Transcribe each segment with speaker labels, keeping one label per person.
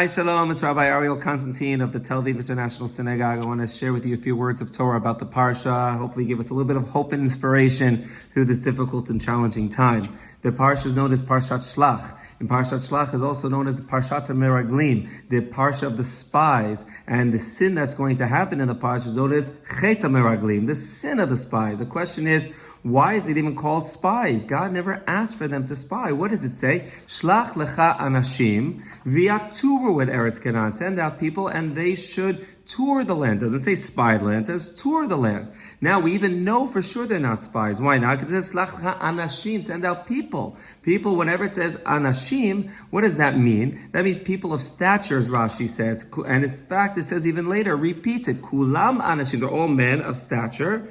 Speaker 1: Hi, Shalom. It's Rabbi Ariel Konstantyn of the Tel Aviv International Synagogue. I want to share with you a few words of Torah about the parsha, hopefully give us a little bit of hope and inspiration through this difficult and challenging time. The parsha is known as Parshat Shlach. And Parshat Shlach is also known as Parshat Meraglim, the parsha of the spies. And the sin that's going to happen in the parsha is known as Chet Meraglim, the sin of the spies. The question is, why is it even called spies? God never asked for them to spy. What does it say? Shlach lecha anashim v'yaturu et Eretz Canaan. Send out people and they should tour the land. It doesn't say spy the land, it says tour the land. Now we even know for sure they're not spies. Why not? Because it says Shlach lecha anashim, send out people. People, whenever it says anashim, what does that mean? That means people of stature, as Rashi says. And in fact, it says even later, repeats it. Kulam anashim, they're all men of stature.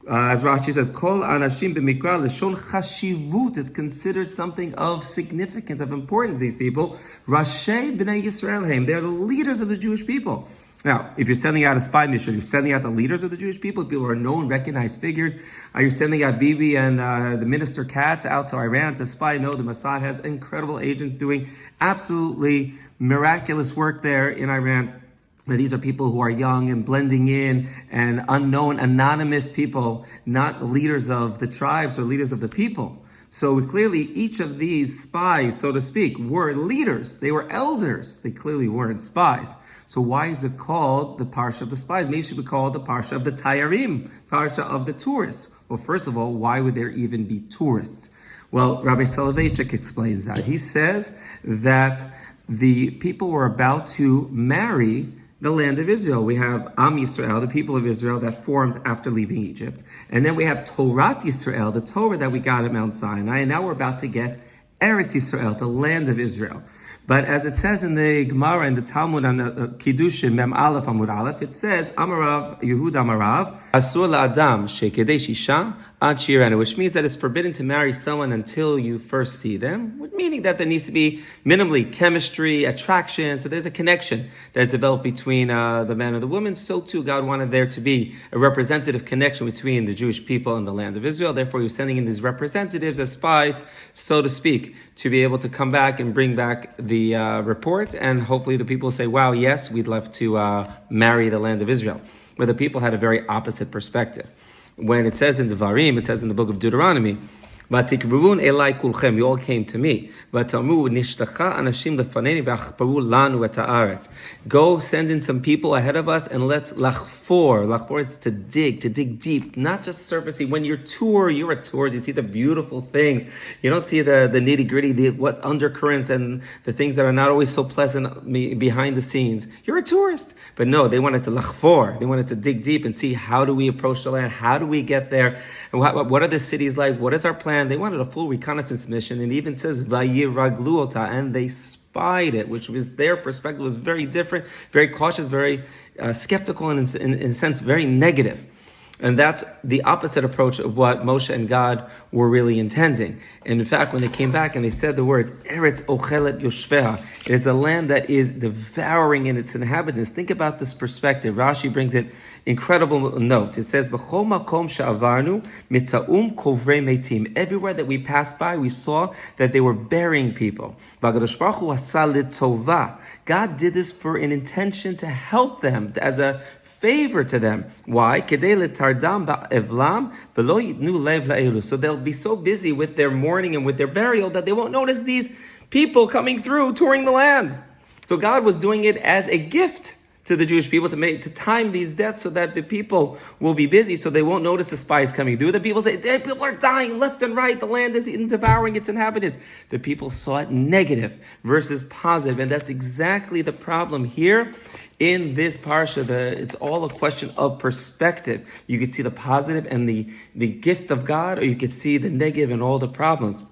Speaker 1: As Rashi says, Kol anashim b'mikra l'shon chashivut. It's considered something of significance, of importance. These people, Rashei b'nei Yisrael heim. They are the leaders of the Jewish people. Now, if you're sending out a spy mission, you're sending out the leaders of the Jewish people. People who are known, recognized figures. Are you sending out Bibi and the minister Katz out to Iran to spy? No, the Mossad has incredible agents doing absolutely miraculous work there in Iran. Now, these are people who are young and blending in and unknown, anonymous people, not leaders of the tribes or leaders of the people. So clearly, each of these spies, so to speak, were leaders. They were elders. They clearly weren't spies. So why is it called the Parsha of the spies? Maybe it should be called the Parsha of the Tayarim, Parsha of the tourists. Well, first of all, why would there even be tourists? Well, Rabbi Soloveitchik explains that. He says that the people were about to marry the land of Israel. We have Am Yisrael, the people of Israel that formed after leaving Egypt. And then we have Torat Yisrael, the Torah that we got at Mount Sinai. And now we're about to get Eretz Yisrael, the land of Israel. But as it says in the Gemara and the Talmud on Kiddushin, Mem Aleph Amud Aleph, it says, Amarav, Yehud Amarav, Asur la'adam shekedei shisha ad shirenu, which means that it's forbidden to marry someone until you first see them, meaning that there needs to be minimally chemistry, attraction, so there's a connection that is developed between the man and the woman. So too, God wanted there to be a representative connection between the Jewish people and the land of Israel. Therefore, he was sending in these representatives as spies, so to speak, to be able to come back and bring back the report, and hopefully the people say, wow, yes, we'd love to marry the land of Israel. But the people had a very opposite perspective. When it says in Devarim, it says in the book of Deuteronomy, "Vatikbruvun elai kulchem," you all came to me. "Vatamu nishtacha anashim lefaneni v'achparu lanu et haaretz." Go send in some people ahead of us and let's lachfor. Lachfor is to dig deep, not just surfacey. When you're a tourist, you see the beautiful things. You don't see the nitty gritty, what undercurrents and the things that are not always so pleasant behind the scenes. You're a tourist. But no, they wanted to lachfor. They wanted to dig deep and see, how do we approach the land? How do we get there? And what are the cities like? What is our plan? They wanted a full reconnaissance mission, and it even says vayiraglu ota, and they spied it, which was their perspective was very different, very cautious, very skeptical, and in a sense very negative. And that's the opposite approach of what Moshe and God were really intending. And in fact, when they came back and they said the words, Eretz ochelet yoshveha, it is a land that is devouring in its inhabitants. Think about this perspective. Rashi brings it incredible note. It says, B'chol makom she'avarnu mitzaum kovrei meitim. Everywhere that we passed by, we saw that they were burying people. V'akadosh Baruch Hu asa litzova. God did this for an intention to help them, as a favor to them. Why? So they'll be so busy with their mourning and with their burial that they won't notice these people coming through, touring the land. So God was doing it as a gift to the Jewish people to time these deaths so that the people will be busy, so they won't notice the spies coming through. The people say, people are dying left and right. The land is devouring its inhabitants. The people saw it negative versus positive, and that's exactly the problem here. In this parsha, it's all a question of perspective. You could see the positive and the gift of God, or you could see the negative and all the problems.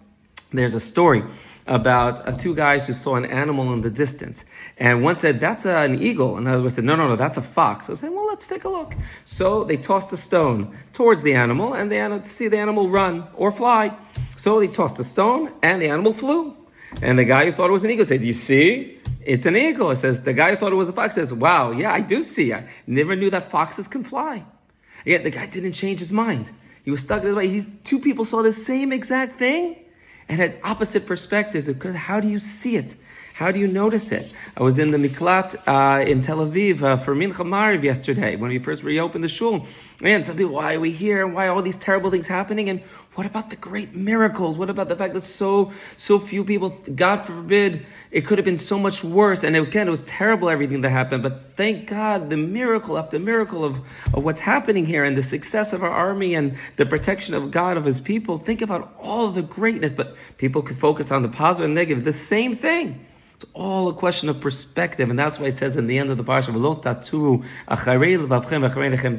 Speaker 1: There's a story about two guys who saw an animal in the distance. And one said, that's an eagle. And the other said, no, that's a fox. So I said, well, let's take a look. So they tossed a stone towards the animal, and to see the animal run or fly. So they tossed the stone, and the animal flew. And the guy who thought it was an eagle said, do you see? It's an eagle. It says, the guy who thought it was a fox says, wow, yeah, I do see. I never knew that foxes can fly. Yet the guy didn't change his mind. He was stuck in his way. Two people saw the same exact thing and had opposite perspectives. How do you see it? How do you notice it? I was in the Miklat in Tel Aviv for Mincha Mariv yesterday when we first reopened the shul. And some people, why are we here? And why are all these terrible things happening? And what about the great miracles? What about the fact that so few people, God forbid, it could have been so much worse. And again, it was terrible everything that happened. But thank God, the miracle after miracle of what's happening here and the success of our army and the protection of God, of his people. Think about all of the greatness. But people could focus on the positive and negative. The same thing. It's all a question of perspective, and that's why it says in the end of the parsha,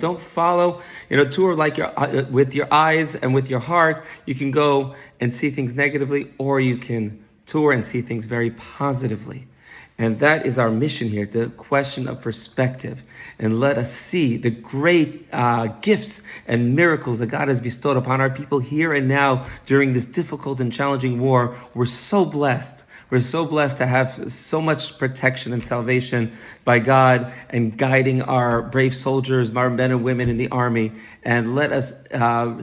Speaker 1: don't follow, tour like with your eyes and with your heart. You can go and see things negatively, or you can tour and see things very positively. And that is our mission here, the question of perspective. And let us see the great gifts and miracles that God has bestowed upon our people here and now during this difficult and challenging war. We're so blessed. We're so blessed to have so much protection and salvation by God and guiding our brave soldiers, our men and women in the army. And let us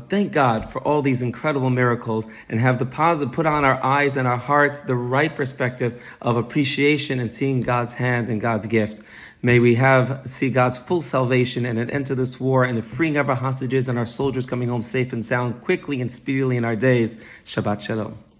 Speaker 1: thank God for all these incredible miracles and have the positive, put on our eyes and our hearts the right perspective of appreciation and seeing God's hand and God's gift. May we see God's full salvation and an end to this war and the freeing of our hostages and our soldiers coming home safe and sound quickly and speedily in our days. Shabbat Shalom.